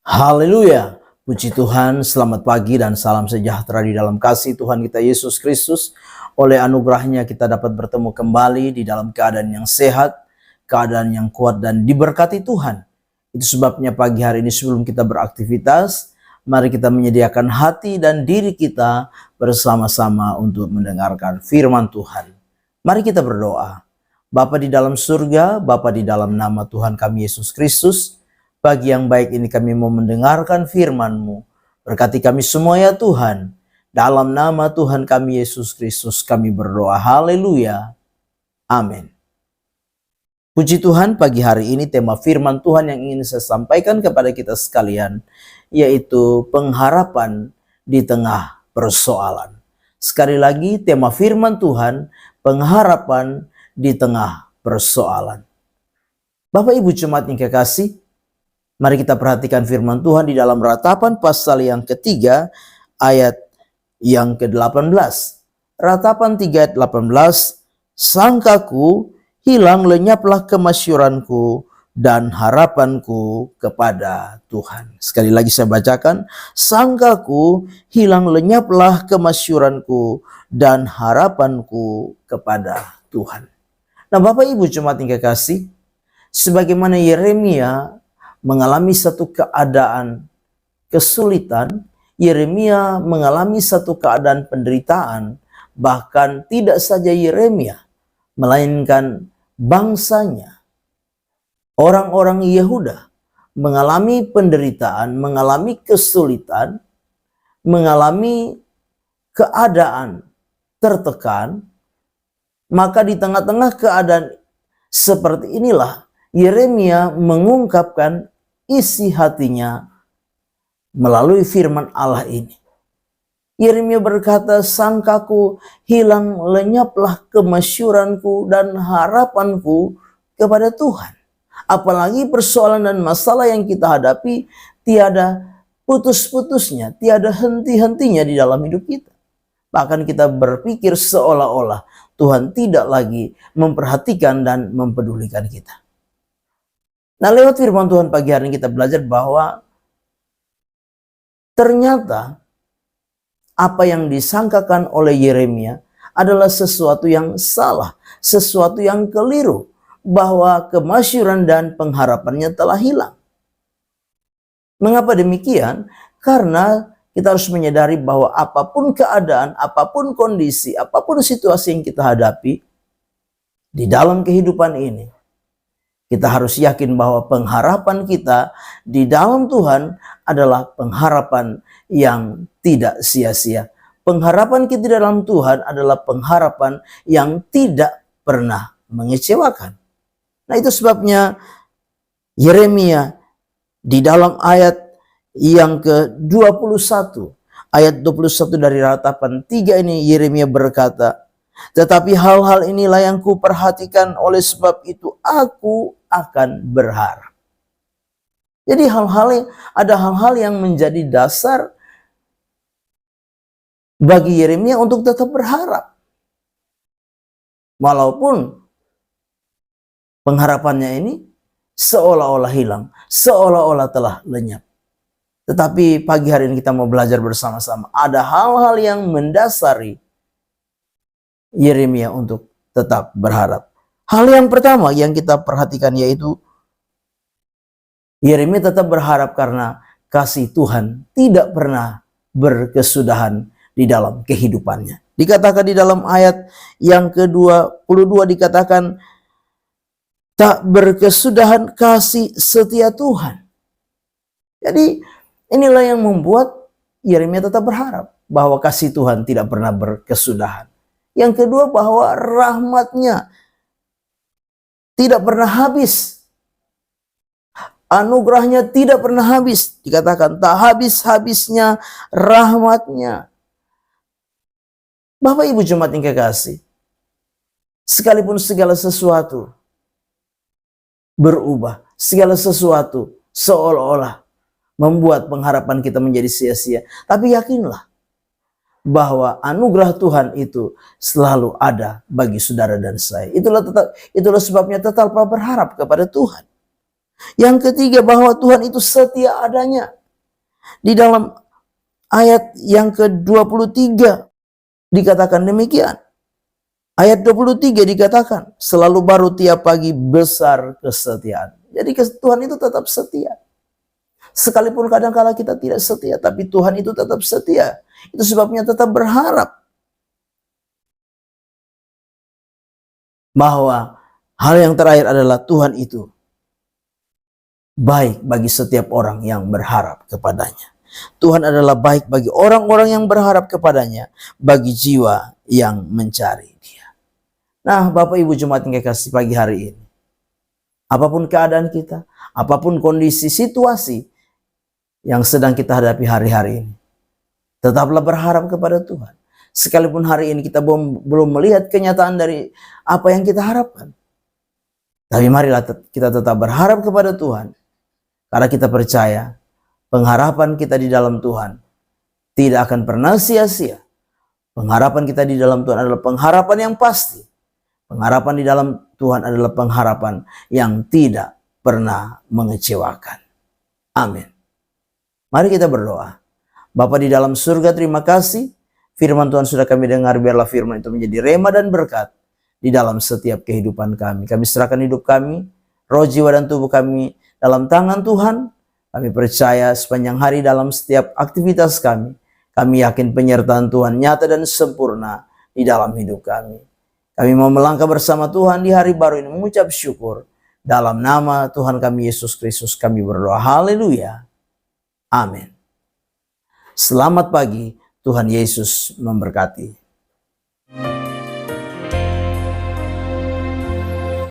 Haleluya, puji Tuhan, selamat pagi dan salam sejahtera di dalam kasih Tuhan kita Yesus Kristus. Oleh anugerahnya kita dapat bertemu kembali di dalam keadaan yang sehat, keadaan yang kuat dan diberkati Tuhan. Itu sebabnya pagi hari ini sebelum kita beraktivitas, mari kita menyediakan hati dan diri kita bersama-sama untuk mendengarkan firman Tuhan. Mari kita berdoa. Bapa di dalam surga, Bapa di dalam nama Tuhan kami Yesus Kristus, pagi yang baik ini kami mau mendengarkan firman-Mu. Berkati kami semua ya Tuhan. Dalam nama Tuhan kami Yesus Kristus kami berdoa. Haleluya. Amin. Puji Tuhan, pagi hari ini tema firman Tuhan yang ingin saya sampaikan kepada kita sekalian, yaitu pengharapan di tengah persoalan. Sekali lagi tema firman Tuhan, pengharapan di tengah persoalan. Bapak Ibu jemaat yang kekasih, mari kita perhatikan firman Tuhan di dalam Ratapan pasal yang ketiga ayat yang ke-18. Ratapan 3 ayat 18, sangkaku hilang lenyaplah kemasyuranku dan harapanku kepada Tuhan. Sekali lagi saya bacakan, sangkaku hilang lenyaplah kemasyuranku dan harapanku kepada Tuhan. Nah Bapak Ibu jemaat yang kekasih, sebagaimana Yeremia mengalami satu keadaan kesulitan, Yeremia mengalami satu keadaan penderitaan, bahkan tidak saja Yeremia, melainkan bangsanya, orang-orang Yehuda mengalami penderitaan, mengalami kesulitan, mengalami keadaan tertekan. Maka di tengah-tengah keadaan seperti inilah Yeremia mengungkapkan isi hatinya melalui firman Allah ini. Yeremia berkata, sangkaku hilang lenyaplah kemasyuranku dan harapanku kepada Tuhan. Apalagi persoalan dan masalah yang kita hadapi tiada putus-putusnya, tiada henti-hentinya di dalam hidup kita. Bahkan kita berpikir seolah-olah Tuhan tidak lagi memperhatikan dan mempedulikan kita. Nah, lewat firman Tuhan pagi hari ini kita belajar bahwa ternyata apa yang disangkakan oleh Yeremia adalah sesuatu yang salah, sesuatu yang keliru, bahwa kemasyuran dan pengharapannya telah hilang. Mengapa demikian? Karena kita harus menyadari bahwa apapun keadaan, apapun kondisi, apapun situasi yang kita hadapi di dalam kehidupan ini, kita harus yakin bahwa pengharapan kita di dalam Tuhan adalah pengharapan yang tidak sia-sia. Pengharapan kita di dalam Tuhan adalah pengharapan yang tidak pernah mengecewakan. Nah itu sebabnya Yeremia di dalam ayat yang ke-21, ayat 21 dari Ratapan 3 ini Yeremia berkata, tetapi hal-hal inilah yang kuperhatikan, oleh sebab itu aku akan berharap. Jadi ada hal-hal yang menjadi dasar bagi Yeremia untuk tetap berharap. Walaupun pengharapannya ini seolah-olah hilang, seolah-olah telah lenyap. Tetapi pagi hari ini kita mau belajar bersama-sama. Ada hal-hal yang mendasari Yeremia untuk tetap berharap. Hal yang pertama yang kita perhatikan yaitu Yeremia tetap berharap karena kasih Tuhan tidak pernah berkesudahan di dalam kehidupannya. Dikatakan di dalam ayat yang ke-22 dikatakan, tak berkesudahan kasih setia Tuhan. Jadi inilah yang membuat Yeremia tetap berharap bahwa kasih Tuhan tidak pernah berkesudahan. Yang kedua, bahwa rahmatnya tidak pernah habis. Anugerahnya tidak pernah habis. Dikatakan tak habis-habisnya rahmatnya. Bapak Ibu jemaat yang kekasih, sekalipun segala sesuatu berubah, segala sesuatu seolah-olah membuat pengharapan kita menjadi sia-sia, tapi yakinlah bahwa anugerah Tuhan itu selalu ada bagi saudara dan saya. Itulah sebabnya tetaplah berharap kepada Tuhan. Yang ketiga, bahwa Tuhan itu setia adanya. Di dalam ayat yang ke-23 dikatakan demikian. Ayat 23 dikatakan, selalu baru tiap pagi besar kesetiaan. Jadi Tuhan itu tetap setia. Sekalipun kadang-kala kita tidak setia, tapi Tuhan itu tetap setia. Itu sebabnya tetap berharap bahwa hal yang terakhir adalah Tuhan itu baik bagi setiap orang yang berharap kepadanya. Tuhan adalah baik bagi orang-orang yang berharap kepadanya, bagi jiwa yang mencari Dia. Nah, Bapak Ibu jemaat yang kekasih, pagi hari ini, apapun keadaan kita, apapun kondisi situasi yang sedang kita hadapi hari-hari ini, tetaplah berharap kepada Tuhan. Sekalipun hari ini kita belum melihat kenyataan dari apa yang kita harapkan, tapi marilah kita tetap berharap kepada Tuhan, karena kita percaya pengharapan kita di dalam Tuhan tidak akan pernah sia-sia. Pengharapan kita di dalam Tuhan adalah pengharapan yang pasti. Pengharapan di dalam Tuhan adalah pengharapan yang tidak pernah mengecewakan. Amin. Mari kita berdoa. Bapa di dalam surga, terima kasih. Firman Tuhan sudah kami dengar, biarlah firman itu menjadi rema dan berkat di dalam setiap kehidupan kami. Kami serahkan hidup kami, roh, jiwa, dan tubuh kami dalam tangan Tuhan. Kami percaya sepanjang hari dalam setiap aktivitas kami, kami yakin penyertaan Tuhan nyata dan sempurna di dalam hidup kami. Kami mau melangkah bersama Tuhan di hari baru ini, mengucap syukur. Dalam nama Tuhan kami Yesus Kristus kami berdoa. Haleluya. Amin. Selamat pagi, Tuhan Yesus memberkati.